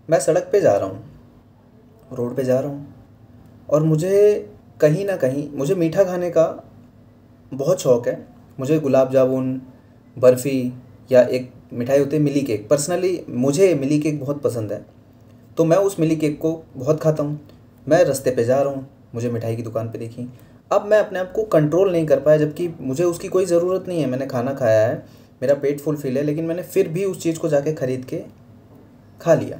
मैं सड़क पे जा रहा हूँ, रोड पे जा रहा हूँ, और मुझे कहीं ना कहीं मुझे मीठा खाने का बहुत शौक़ है। मुझे गुलाब जामुन, बर्फ़ी, या एक मिठाई होती है मिली केक, पर्सनली मुझे मिली केक बहुत पसंद है। तो मैं उस मिली केक को बहुत खाता हूँ। मैं रास्ते पे जा रहा हूँ, मुझे मिठाई की दुकान पे देखी। अब मैं अपने आप को कंट्रोल नहीं कर पाया, जबकि मुझे उसकी कोई ज़रूरत नहीं है। मैंने खाना खाया है, मेरा पेट फुलफ़िल है, लेकिन मैंने फिर भी उस चीज़ को जाके ख़रीद के खा लिया।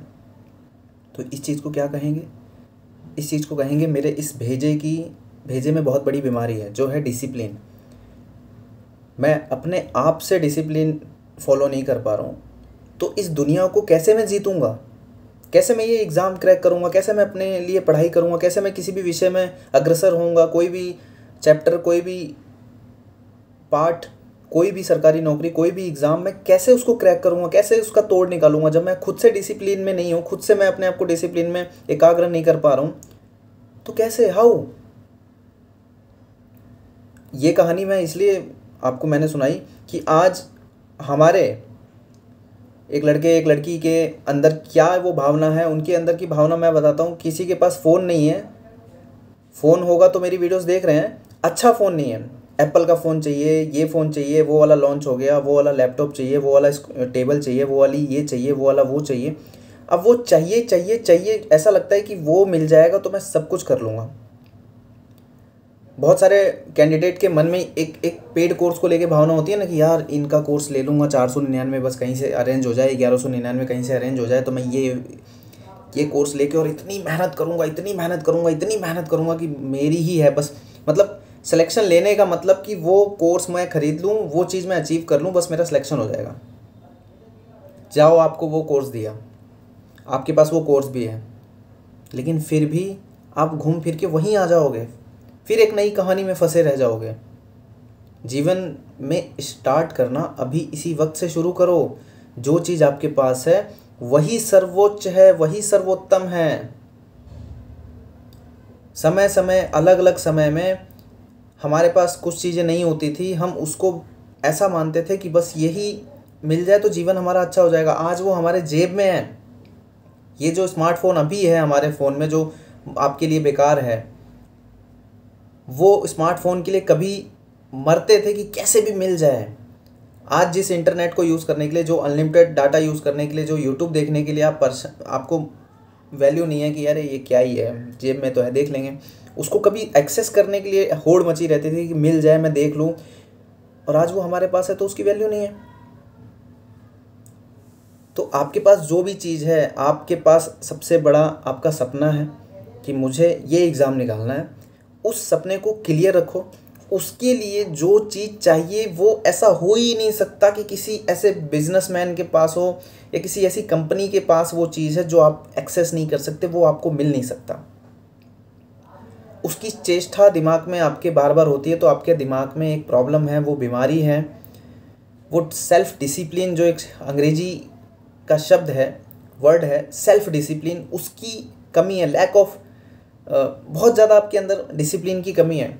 तो इस चीज़ को क्या कहेंगे? इस चीज़ को कहेंगे मेरे इस भेजे में बहुत बड़ी बीमारी है, जो है डिसिप्लिन। मैं अपने आप से डिसिप्लिन फॉलो नहीं कर पा रहा हूँ। तो इस दुनिया को कैसे मैं जीतूँगा? कैसे मैं ये एग्ज़ाम क्रैक करूँगा? कैसे मैं अपने लिए पढ़ाई करूँगा? कैसे मैं किसी भी विषय में अग्रसर होऊँगा? कोई भी चैप्टर, कोई भी पार्ट, कोई भी सरकारी नौकरी, कोई भी एग्ज़ाम, मैं कैसे उसको क्रैक करूँगा? कैसे उसका तोड़ निकालूँगा जब मैं खुद से डिसिप्लिन में नहीं हूँ? खुद से मैं अपने आप को डिसिप्लिन में एकाग्र नहीं कर पा रहा हूँ, तो कैसे, हाउ? ये कहानी मैं इसलिए आपको मैंने सुनाई कि आज हमारे एक लड़के एक लड़की के अंदर क्या वो भावना है, उनके अंदर की भावना मैं बताता हूँ। किसी के पास फ़ोन नहीं है, फ़ोन होगा तो मेरी वीडियोस देख रहे हैं, अच्छा फ़ोन नहीं है, एप्पल का फ़ोन चाहिए, ये फ़ोन चाहिए, वो वाला लॉन्च हो गया, वो वाला लैपटॉप चाहिए, वो वाला टेबल चाहिए, वो वाली ये चाहिए, वो वाला वो चाहिए। अब वो चाहिए चाहिए चाहिए, ऐसा लगता है कि वो मिल जाएगा तो मैं सब कुछ कर लूँगा। बहुत सारे कैंडिडेट के मन में एक एक पेड कोर्स को लेके भावना होती है ना कि यार इनका कोर्स ले लूँगा, 499 बस कहीं से अरेंज हो जाए, 1199 कहीं से अरेंज हो जाए, तो मैं ये कोर्स लेके और इतनी मेहनत करूँगा, इतनी मेहनत करूँगा, इतनी मेहनत करूँगा कि मेरी ही है बस। मतलब सिलेक्शन लेने का मतलब कि वो कोर्स मैं ख़रीद लूँ, वो चीज़ मैं अचीव कर लूँ, बस मेरा सिलेक्शन हो जाएगा। जाओ, आपको वो कोर्स दिया, आपके पास वो कोर्स भी है, लेकिन फिर भी आप घूम फिर के वहीं आ जाओगे, फिर एक नई कहानी में फंसे रह जाओगे। जीवन में स्टार्ट करना अभी इसी वक्त से शुरू करो। जो चीज़ आपके पास है वही सर्वोच्च है, वही सर्वोत्तम है। समय समय अलग अलग समय में हमारे पास कुछ चीज़ें नहीं होती थी, हम उसको ऐसा मानते थे कि बस यही मिल जाए तो जीवन हमारा अच्छा हो जाएगा। आज वो हमारे जेब में है। ये जो स्मार्टफोन अभी है हमारे फ़ोन में, जो आपके लिए बेकार है, वो स्मार्टफोन के लिए कभी मरते थे कि कैसे भी मिल जाए। आज जिस इंटरनेट को यूज़ करने के लिए, जो अनलिमिटेड डाटा यूज़ करने के लिए, जो यूट्यूब देखने के लिए आपको वैल्यू नहीं है कि यार ये क्या ही है, जेब में तो है, देख लेंगे, उसको कभी एक्सेस करने के लिए होड़ मची रहती थी कि मिल जाए, मैं देख लूँ, और आज वो हमारे पास है तो उसकी वैल्यू नहीं है। तो आपके पास जो भी चीज़ है, आपके पास सबसे बड़ा आपका सपना है कि मुझे ये एग्ज़ाम निकालना है, उस सपने को क्लियर रखो। उसके लिए जो चीज़ चाहिए वो ऐसा हो ही नहीं सकता कि किसी ऐसे बिजनेसमैन के पास हो या किसी ऐसी कंपनी के पास वो चीज़ है जो आप एक्सेस नहीं कर सकते, वो आपको मिल नहीं सकता। उसकी चेष्टा दिमाग में आपके बार बार होती है, तो आपके दिमाग में एक प्रॉब्लम है, वो बीमारी है, वो सेल्फ डिसिप्लिन, जो एक अंग्रेजी का शब्द है, वर्ड है सेल्फ डिसिप्लिन, उसकी कमी है, लैक ऑफ, बहुत ज़्यादा आपके अंदर डिसिप्लिन की कमी है।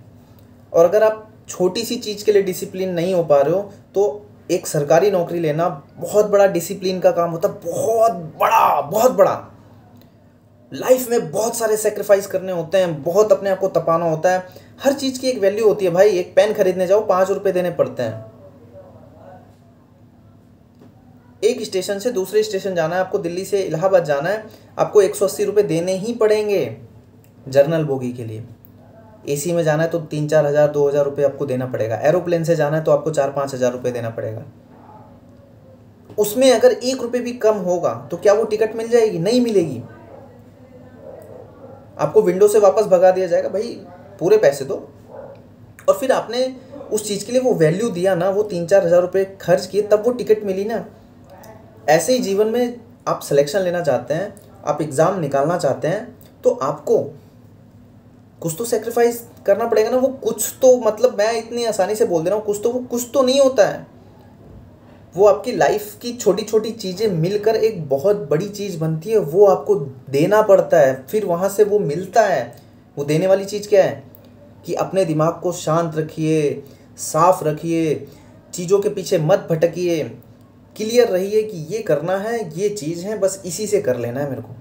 और अगर आप छोटी सी चीज़ के लिए डिसिप्लिन नहीं हो पा रहे हो, तो एक सरकारी नौकरी लेना बहुत बड़ा डिसिप्लिन का काम होता है, बहुत बड़ा, बहुत बड़ा। लाइफ में बहुत सारे सेक्रीफाइस करने होते हैं, बहुत अपने आप को तपाना होता है। हर चीज़ की एक वैल्यू होती है भाई। एक पेन खरीदने जाओ, 5 रुपये देने पड़ते हैं। एक स्टेशन से दूसरे स्टेशन जाना है, आपको दिल्ली से इलाहाबाद जाना है, आपको 180 रुपये देने ही पड़ेंगे जर्नल बोगी के लिए। एसी में जाना है तो 3-4 हज़ार, 2 हज़ार रुपये आपको देना पड़ेगा। एरोप्लेन से जाना है तो आपको 4-5 हज़ार रुपये देना पड़ेगा। उसमें अगर 1 रुपये भी कम होगा तो क्या वो टिकट मिल जाएगी? नहीं मिलेगी। आपको विंडो से वापस भगा दिया जाएगा, भाई पूरे पैसे दो। और फिर आपने उस चीज़ के लिए वो वैल्यू दिया ना, वो 3-4 हज़ार रुपये खर्च किए, तब वो टिकट मिली ना। ऐसे ही जीवन में आप सिलेक्शन लेना चाहते हैं, आप एग्ज़ाम निकालना चाहते हैं, तो आपको कुछ तो सेक्रीफाइस करना पड़ेगा ना। वो कुछ तो, मतलब मैं इतनी आसानी से बोल दे रहा हूँ कुछ तो नहीं होता है। वो आपकी लाइफ की छोटी छोटी चीज़ें मिलकर एक बहुत बड़ी चीज़ बनती है। वो आपको देना पड़ता है, फिर वहाँ से वो मिलता है। वो देने वाली चीज़ क्या है कि अपने दिमाग को शांत रखिए, साफ रखिए, चीज़ों के पीछे मत भटकिए, क्लियर रहिए कि ये करना है, ये चीज़ है, बस इसी से कर लेना है मेरे को।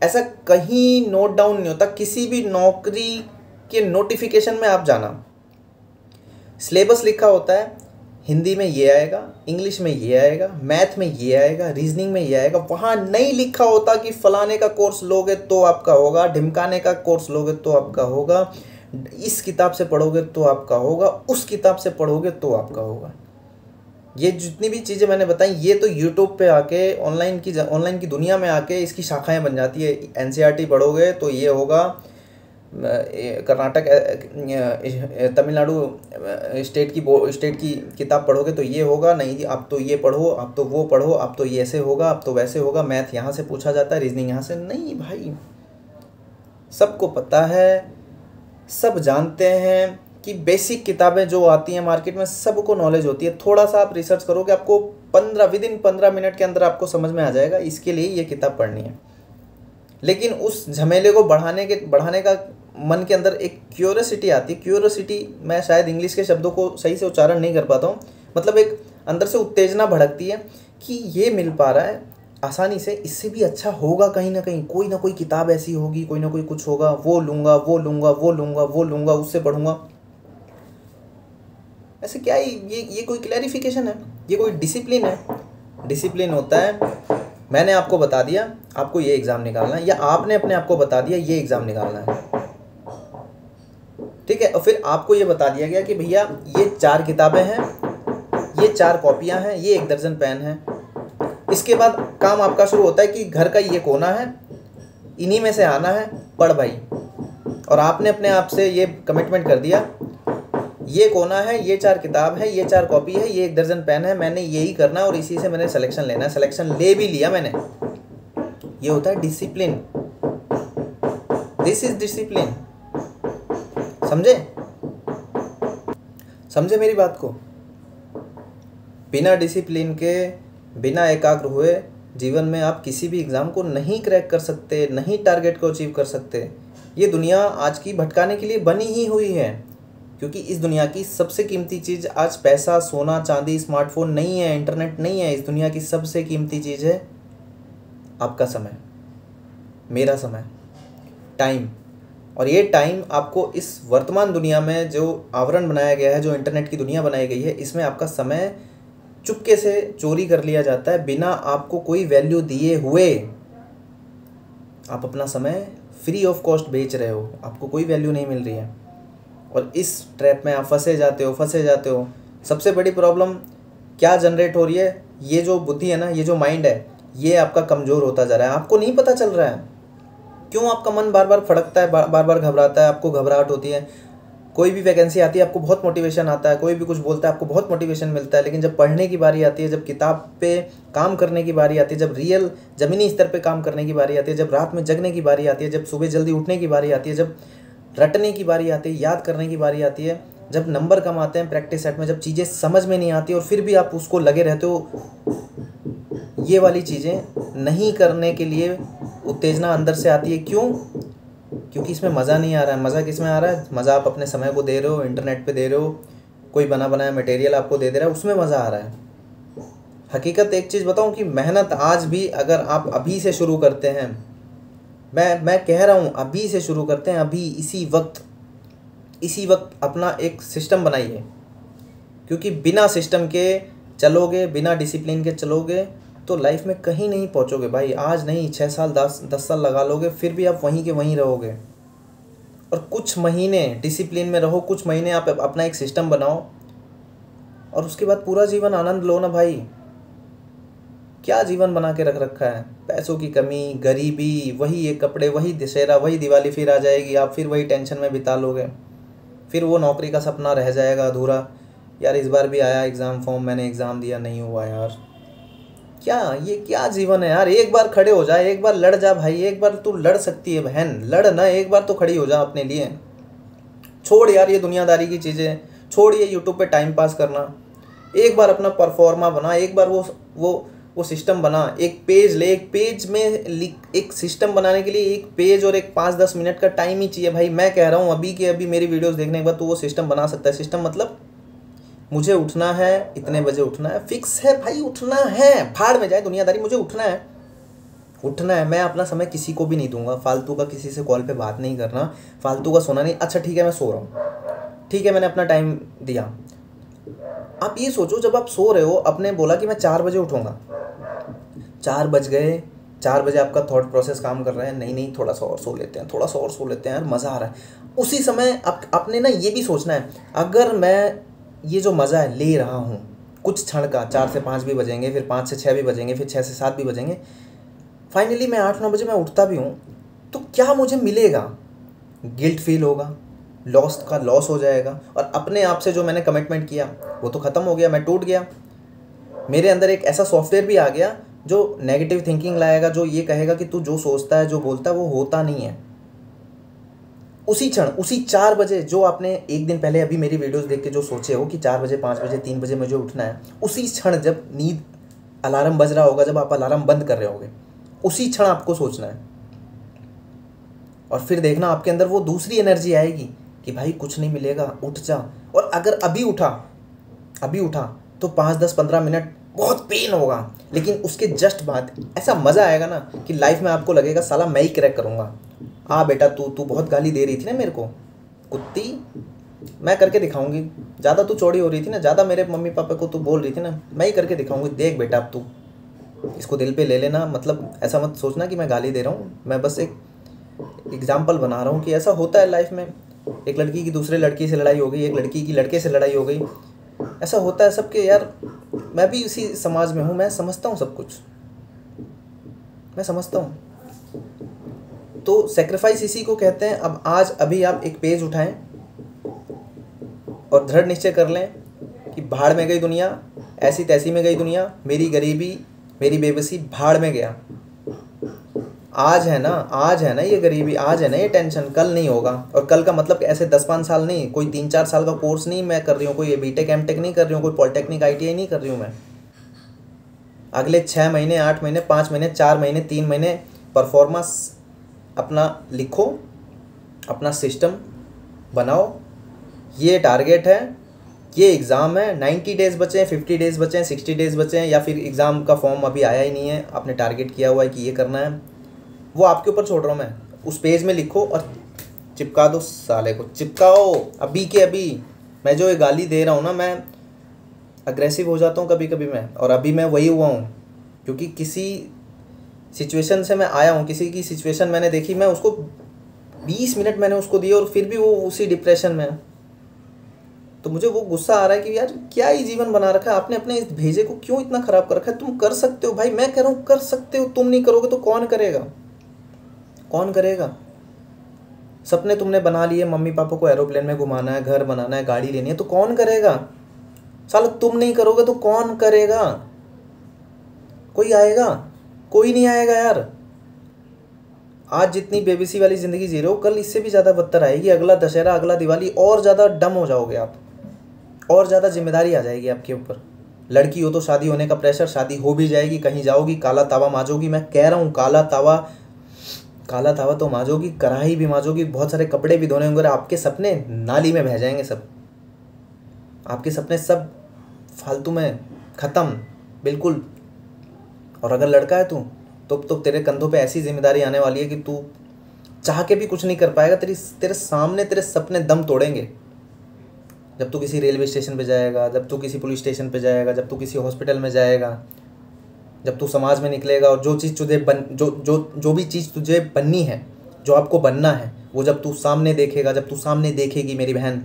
ऐसा कहीं नोट डाउन नहीं होता। किसी भी नौकरी के नोटिफिकेशन में आप जाना, सिलेबस लिखा होता है, हिंदी में ये आएगा, इंग्लिश में ये आएगा, मैथ में ये आएगा, रीजनिंग में ये आएगा। वहाँ नहीं लिखा होता कि फलाने का कोर्स लोगे तो आपका होगा, ढिमकाने का कोर्स लोगे तो आपका होगा, इस किताब से पढ़ोगे तो आपका होगा, उस किताब से पढ़ोगे तो आपका होगा। ये जितनी भी चीज़ें मैंने बताई, ये तो यूट्यूब पे आके ऑनलाइन की दुनिया में आके इसकी शाखाएं बन जाती है। एनसीईआरटी पढ़ोगे तो ये होगा, कर्नाटक तमिलनाडु स्टेट की किताब पढ़ोगे तो ये होगा, नहीं आप तो ये पढ़ो, आप तो वो पढ़ो, आप तो ये ऐसे होगा, आप तो वैसे होगा। मैथ यहाँ से पूछा जाता है, रीजनिंग यहाँ से। नहीं भाई, सबको पता है, सब जानते हैं कि बेसिक किताबें जो आती हैं मार्केट में सबको नॉलेज होती है। थोड़ा सा आप रिसर्च करोगे, आपको विदिन 15 मिनट के अंदर आपको समझ में आ जाएगा इसके लिए ये किताब पढ़नी है। लेकिन उस झमेले को बढ़ाने का मन के अंदर एक क्यूरियोसिटी आती है। क्यूरियोसिटी, मैं शायद इंग्लिश के शब्दों को सही से उच्चारण नहीं कर पाता हूँ, मतलब एक अंदर से उत्तेजना भड़कती है कि ये मिल पा रहा है आसानी से, इससे भी अच्छा होगा कहीं ना कहीं, कोई ना कोई किताब ऐसी होगी, कोई ना कोई कुछ होगा, वो लूँगा, वो लूँगा, वो लूँगा, वो लूँगा, उससे पढ़ूँगा। ऐसे क्या है, ये कोई क्लैरिफिकेशन है? ये कोई डिसिप्लिन है? डिसिप्लिन होता है मैंने आपको बता दिया आपको ये एग्ज़ाम निकालना है, या आपने अपने आप को बता दिया ये एग्ज़ाम निकालना है, ठीक है। और फिर आपको ये बता दिया गया कि भैया ये 4 किताबें हैं, ये 4 कॉपियाँ हैं, ये 1 दर्जन पेन है। इसके बाद काम आपका शुरू होता है कि घर का ये कोना है, इन्हीं में से आना है, पढ़ भाई। और आपने अपने आप से ये कमिटमेंट कर दिया, ये कोना है, ये 4 किताब है, ये 4 कॉपी है, ये 1 दर्जन पेन है, मैंने यही करना है और इसी से मैंने सिलेक्शन लेना है। सिलेक्शन ले भी लिया मैंने। ये होता है डिसिप्लिन। This is discipline. समझे मेरी बात को? बिना डिसिप्लिन के, बिना एकाग्र हुए जीवन में आप किसी भी एग्ज़ाम को नहीं क्रैक कर सकते, नहीं टारगेट को अचीव कर सकते। ये दुनिया आज की भटकाने के लिए बनी ही हुई है, क्योंकि इस दुनिया की सबसे कीमती चीज़ आज पैसा, सोना, चांदी, स्मार्टफोन नहीं है, इंटरनेट नहीं है। इस दुनिया की सबसे कीमती चीज़ है आपका समय, मेरा समय, टाइम। और ये टाइम आपको इस वर्तमान दुनिया में जो आवरण बनाया गया है, जो इंटरनेट की दुनिया बनाई गई है, इसमें आपका समय चुपके से चोरी कर लिया जाता है, बिना आपको कोई वैल्यू दिए हुए। आप अपना समय फ्री ऑफ कॉस्ट बेच रहे हो, आपको कोई वैल्यू नहीं मिल रही है, और इस ट्रैप में आप फंसे जाते हो। सबसे बड़ी प्रॉब्लम क्या जनरेट हो रही है? ये जो बुद्धि है ना, ये जो माइंड है, ये आपका कमज़ोर होता जा रहा है। आपको नहीं पता चल रहा है क्यों आपका मन बार बार फड़कता है, बार बार घबराता है, आपको घबराहट होती है। कोई भी वैकेंसी आती है आपको बहुत मोटिवेशन आता है, कोई भी कुछ बोलता है आपको बहुत मोटिवेशन मिलता है, लेकिन जब पढ़ने की बारी आती है, जब किताब पे काम करने की बारी आती है, जब रियल ज़मीनी स्तर पे काम करने की बारी आती है, जब रात में जगने की बारी आती है, जब सुबह जल्दी उठने की बारी आती है, जब रटने की बारी आती है, याद करने की बारी आती है, जब नंबर कम आते हैं प्रैक्टिस सेट में, जब चीज़ें समझ में नहीं आती और फिर भी आप उसको लगे रहते हो, ये वाली चीज़ें नहीं करने के लिए उत्तेजना अंदर से आती है। क्यों? क्योंकि इसमें मज़ा नहीं आ रहा है। मज़ा किस में आ रहा है? मज़ा आप अपने समय को दे रहे हो, इंटरनेट पे दे रहे हो, कोई बना बनाया मटेरियल आपको दे रहा है, उसमें मज़ा आ रहा है। हकीकत एक चीज़ बताऊं कि मेहनत आज भी अगर आप अभी से शुरू करते हैं, मैं कह रहा हूँ अभी से शुरू करते हैं, अभी इसी वक्त अपना एक सिस्टम बनाइए, क्योंकि बिना सिस्टम के चलोगे, बिना डिसिप्लिन के चलोगे तो लाइफ में कहीं नहीं पहुंचोगे भाई। आज नहीं, 6 साल 10 साल लगा लोगे, फिर भी आप वहीं के वहीं रहोगे। और कुछ महीने डिसिप्लिन में रहो, कुछ महीने आप अपना एक सिस्टम बनाओ, और उसके बाद पूरा जीवन आनंद लो ना भाई। क्या जीवन बना के रख रखा है? पैसों की कमी, गरीबी, वही एक कपड़े, वही दशहरा, वही दिवाली फिर आ जाएगी, आप फिर वही टेंशन में बिता लोगे, फिर वो नौकरी का सपना रह जाएगा अधूरा। यार इस बार भी आया एग्ज़ाम फॉर्म, मैंने एग्ज़ाम दिया, नहीं हुआ यार। ये क्या जीवन है यार? एक बार खड़े हो जा, एक बार लड़ जा भाई, एक बार तू लड़ सकती है बहन, लड़ ना, एक बार तो खड़ी हो जा अपने लिए। छोड़ यार ये दुनियादारी की चीज़ें, छोड़ ये यूट्यूब पे टाइम पास करना। एक बार अपना परफॉर्मा बना, एक बार वो सिस्टम बना। एक पेज ले, एक पेज में एक सिस्टम बनाने के लिए एक पेज और एक 5-10 मिनट का टाइम ही चाहिए भाई। मैं कह रहा हूँ अभी के अभी मेरी वीडियोस देखने के बाद तू वो सिस्टम बना सकता है। सिस्टम मतलब मुझे उठना है, इतने बजे उठना है, फिक्स है भाई, उठना है, भाड़ में जाए दुनियादारी, मुझे उठना है, उठना है। मैं अपना समय किसी को भी नहीं दूंगा, फालतू का किसी से कॉल पे बात नहीं करना, फालतू का सोना नहीं। अच्छा ठीक है, मैं सो रहा हूँ, ठीक है, मैंने अपना टाइम दिया। आप ये सोचो, जब आप सो रहे हो, आपने बोला कि मैं 4 बजे उठूँगा, 4 बज गए, 4 बजे आपका थॉट प्रोसेस काम कर रहा है, नहीं नहीं थोड़ा सा और सो लेते हैं, थोड़ा सा और सो लेते हैं यार, मज़ा आ रहा है। उसी समय आपने ना ये भी सोचना है, अगर मैं ये जो मज़ा है ले रहा हूँ कुछ क्षण का, 4 से 5 भी बजेंगे, फिर 5 से 6 भी बजेंगे, फिर 6 से 7 भी बजेंगे, फाइनली मैं 8-9 बजे मैं उठता भी हूँ, तो क्या मुझे मिलेगा? गिल्ट फील होगा, लॉस का लॉस हो जाएगा, और अपने आप से जो मैंने कमिटमेंट किया वो तो ख़त्म हो गया, मैं टूट गया। मेरे अंदर एक ऐसा सॉफ्टवेयर भी आ गया जो नेगेटिव थिंकिंग लाएगा, जो ये कहेगा कि तू जो सोचता है, जो बोलता है, वो होता नहीं है। उसी क्षण, उसी 4 बजे जो आपने एक दिन पहले अभी मेरी वीडियोस देख के जो सोचे हो कि 4 बजे, 5 बजे, 3 बजे मुझे उठना है, उसी क्षण जब नींद अलार्म बज रहा होगा, जब आप अलार्म बंद कर रहे होगे, उसी क्षण आपको सोचना है। और फिर देखना आपके अंदर वो दूसरी एनर्जी आएगी कि भाई कुछ नहीं मिलेगा, उठ जा। और अगर अभी उठा तो 5-10-15 मिनट बहुत पेन होगा, लेकिन उसके जस्ट बाद ऐसा मज़ा आएगा ना कि लाइफ में आपको लगेगा साला मैं ही क्रैक करूँगा। हाँ बेटा, तू बहुत गाली दे रही थी ना मेरे को, कुत्ती, मैं करके दिखाऊंगी। ज़्यादा तू चौड़ी हो रही थी ना, ज़्यादा मेरे मम्मी पापा को तू बोल रही थी ना, मैं ही करके दिखाऊंगी। देख बेटा, अब तू इसको दिल पे ले लेना, मतलब ऐसा मत सोचना कि मैं गाली दे रहा हूँ, मैं बस एक एग्जाम्पल बना रहा हूँ कि ऐसा होता है लाइफ में। एक लड़की की दूसरे लड़की से लड़ाई हो गई, एक लड़की की लड़के से लड़ाई हो गई, ऐसा होता है सबके यार। मैं भी उसी समाज में हूँ, मैं समझता हूँ सब कुछ, मैं समझता हूँ। तो सेक्रीफाइस इसी को कहते हैं। अब आज अभी आप एक पेज उठाएं और दृढ़ निश्चय कर लें कि भाड़ में गई दुनिया, ऐसी तैसी में गई दुनिया, मेरी गरीबी, मेरी बेबसी भाड़ में गया। आज है ना ये गरीबी, आज है ना ये टेंशन, कल नहीं होगा। और कल का मतलब ऐसे 10-5 साल नहीं, कोई 3-4 साल का कोर्स नहीं मैं कर रही हूँ, कोई बीटेक एमटेक नहीं कर रही हूँ, कोई पॉलिटेक्निक ITI नहीं कर रही हूँ मैं। अगले 6 महीने, 8 महीने, 5 महीने, 4 महीने, 3 महीने परफॉर्मेंस अपना लिखो, अपना सिस्टम बनाओ, ये टारगेट है, ये एग्ज़ाम है, 90 डेज़ बचे हैं, 50 डेज़ बचे हैं, 60 डेज़ बचे हैं, या फिर एग्ज़ाम का फॉर्म अभी आया ही नहीं है, आपने टारगेट किया हुआ है कि ये करना है, वो आपके ऊपर छोड़ रहा हूँ मैं। उस पेज में लिखो और चिपका दो, साले को चिपकाओ अभी के अभी। मैं जो ये गाली दे रहा हूँ ना, मैं अग्रेसिव हो जाता हूँ कभी कभी मैं, और अभी मैं वही हुआ हूँ, क्योंकि किसी सिचुएशन से मैं आया हूँ, किसी की सिचुएशन मैंने देखी, मैं उसको 20 मिनट मैंने उसको दिए और फिर भी वो उसी डिप्रेशन में है। तो मुझे वो गुस्सा आ रहा है कि यार क्या ही जीवन बना रखा है आपने, अपने इस भेजे को क्यों इतना ख़राब कर रखा है। तुम कर सकते हो भाई, मैं कह रहा हूँ कर सकते हो, तुम नहीं करोगे तो कौन करेगा, कौन करेगा। सपने तुमने बना लिए, मम्मी पापा को एरोप्लेन में घुमाना है, घर बनाना है, गाड़ी लेनी है, तो कौन करेगा। साला तुम नहीं करोगे तो कौन करेगा, कोई आएगा, कोई नहीं आएगा यार। आज जितनी बेबसी वाली ज़िंदगी जी रहे हो, कल इससे भी ज़्यादा बदतर आएगी। अगला दशहरा, अगला दिवाली और ज़्यादा डम हो जाओगे आप, और ज़्यादा जिम्मेदारी आ जाएगी आपके ऊपर। लड़की हो तो शादी होने का प्रेशर, शादी हो भी जाएगी, कहीं जाओगी काला तावा माजोगी। मैं कह रहा हूँ काला तावा तो माजोगी, कढ़ाई भी माजोगी, बहुत सारे कपड़े भी धोने होंगे। आपके सपने नाली में बह जाएंगे सब, आपके सपने सब फालतू में ख़त्म बिल्कुल। और अगर लड़का है तू, तो तेरे कंधों पे ऐसी जिम्मेदारी आने वाली है कि तू चाह के भी कुछ नहीं कर पाएगा। तेरे सामने तेरे सपने दम तोड़ेंगे। जब तू किसी रेलवे स्टेशन पे जाएगा, जब तू किसी पुलिस स्टेशन पे जाएगा, जब तू किसी हॉस्पिटल में जाएगा, जब तू समाज में निकलेगा, और जो चीज़ तुझे जो भी चीज़ तुझे बननी है, जो आपको बनना है, वो जब तू सामने देखेगा, जब तू सामने देखेगी मेरी बहन,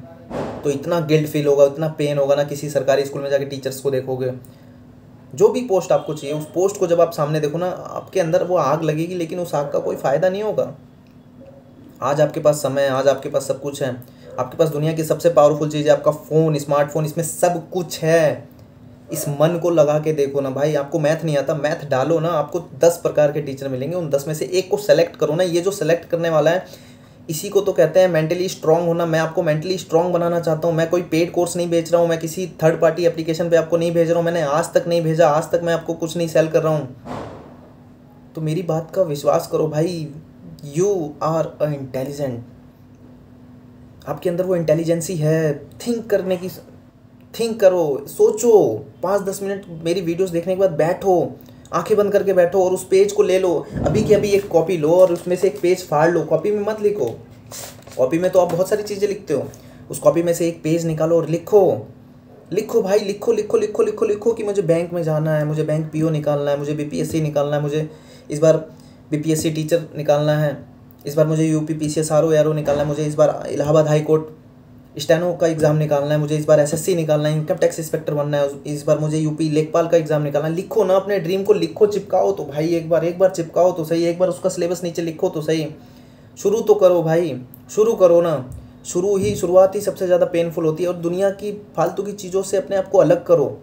तो इतना गिल्ट फील होगा, इतना पेन होगा ना। किसी सरकारी स्कूल में जाके टीचर्स को देखोगे, जो भी पोस्ट आपको चाहिए, उस पोस्ट को जब आप सामने देखो ना, आपके अंदर वो आग लगेगी, लेकिन उस आग का कोई फ़ायदा नहीं होगा। आज आपके पास समय है, आज आपके पास सब कुछ है, आपके पास दुनिया की सबसे पावरफुल चीज़ है आपका फ़ोन, स्मार्टफोन, इसमें सब कुछ है। इस मन को लगा के देखो ना भाई। आपको मैथ नहीं आता, मैथ डालो ना, आपको 10 प्रकार के टीचर मिलेंगे, उन 10 में से एक को सेलेक्ट करो ना। ये जो सेलेक्ट करने वाला है, इसी को तो कहते हैं मेंटली स्ट्रांग होना। मैं आपको मेंटली स्ट्रांग बनाना चाहता हूँ। मैं कोई पेड कोर्स नहीं बेच रहा हूँ, मैं किसी थर्ड पार्टी एप्लीकेशन पे आपको नहीं भेज रहा हूँ, मैंने आज तक नहीं भेजा, आज तक मैं आपको कुछ नहीं सेल कर रहा हूँ। तो मेरी बात का विश्वास करो भाई, यू आर अ इंटेलिजेंट। आपके अंदर वो इंटेलिजेंसी है, थिंक करो, सोचो। 5-10 मिनट मेरी वीडियोस देखने के बाद बैठो, आंखें बंद करके बैठो और उस पेज को ले लो। अभी की अभी एक कॉपी लो और उसमें से एक पेज फाड़ लो। कॉपी में मत लिखो, कॉपी में तो आप बहुत सारी चीज़ें लिखते हो। उस कॉपी में से एक पेज निकालो और लिखो। लिखो भाई, लिखो लिखो लिखो लिखो लिखो कि मुझे बैंक में जाना है, मुझे बैंक पीओ निकालना है, मुझे बीपीएससी निकालना है, मुझे इस बार बीपीएससी टीचर निकालना है, इस बार मुझे यूपी पीसीएस आरओ एआरओ निकालना है, मुझे इस बार इलाहाबाद हाई कोर्ट स्टेनो का एग्ज़ाम निकालना है, मुझे इस बार एसएससी निकालना है, इनकम टैक्स इंस्पेक्टर बनना है, इस बार मुझे यूपी लेखपाल का एग्ज़ाम निकालना है। लिखो ना, अपने ड्रीम को लिखो, चिपकाओ तो भाई, एक बार चिपकाओ तो सही, एक बार उसका सिलेबस नीचे लिखो तो सही। शुरू तो करो भाई, शुरू करो ना। शुरुआत ही सबसे ज़्यादा पेनफुल होती है। और दुनिया की फालतू की चीज़ों से अपने आप को अलग करो।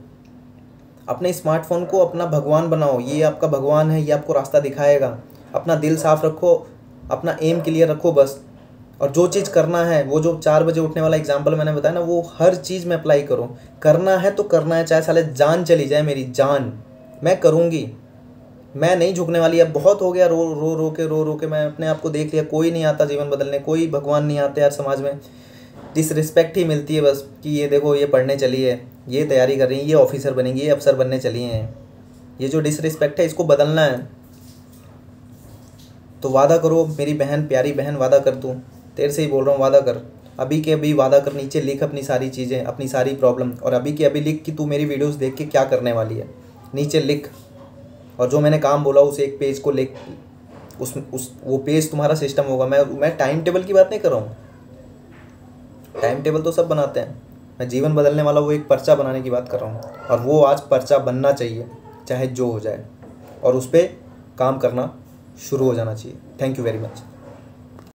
अपने स्मार्टफोन को अपना भगवान बनाओ, ये आपका भगवान है, ये आपको रास्ता दिखाएगा। अपना दिल साफ रखो, अपना एम क्लियर रखो बस। और जो चीज़ करना है, वो जो 4 बजे उठने वाला एग्जाम्पल मैंने बताया ना, वो हर चीज़ में अप्लाई करो। करना है तो करना है, चाहे साले जान चली जाए मेरी जान, मैं करूँगी। मैं नहीं झुकने वाली। अब बहुत हो गया रो के मैं अपने आप को देख लिया। कोई नहीं आता जीवन बदलने, कोई भगवान नहीं आते यार। समाज में डिसरिस्पेक्ट ही मिलती है बस कि ये देखो, ये पढ़ने चली है, ये तैयारी कर रही है, ये ऑफिसर बनेंगी, ये अफसर बनने चली हैं। ये जो डिसरिस्पेक्ट है, इसको बदलना है तो वादा करो मेरी बहन, प्यारी बहन, वादा कर। तू, तेरे से ही बोल रहा हूँ, वादा कर। अभी के अभी वादा कर, नीचे लिख अपनी सारी चीज़ें, अपनी सारी प्रॉब्लम, और अभी के अभी लिख कि तू मेरी वीडियोस देख के क्या करने वाली है, नीचे लिख। और जो मैंने काम बोला उस एक पेज को लिख। वो पेज तुम्हारा सिस्टम होगा। मैं टाइम टेबल की बात नहीं कर रहा हूँ, टाइम टेबल तो सब बनाते हैं। मैं जीवन बदलने वाला वो एक पर्चा बनाने की बात कर रहा हूँ। और वो आज पर्चा बनना चाहिए, चाहे जो हो जाए, और उस पर काम करना शुरू हो जाना चाहिए। Thank you very much.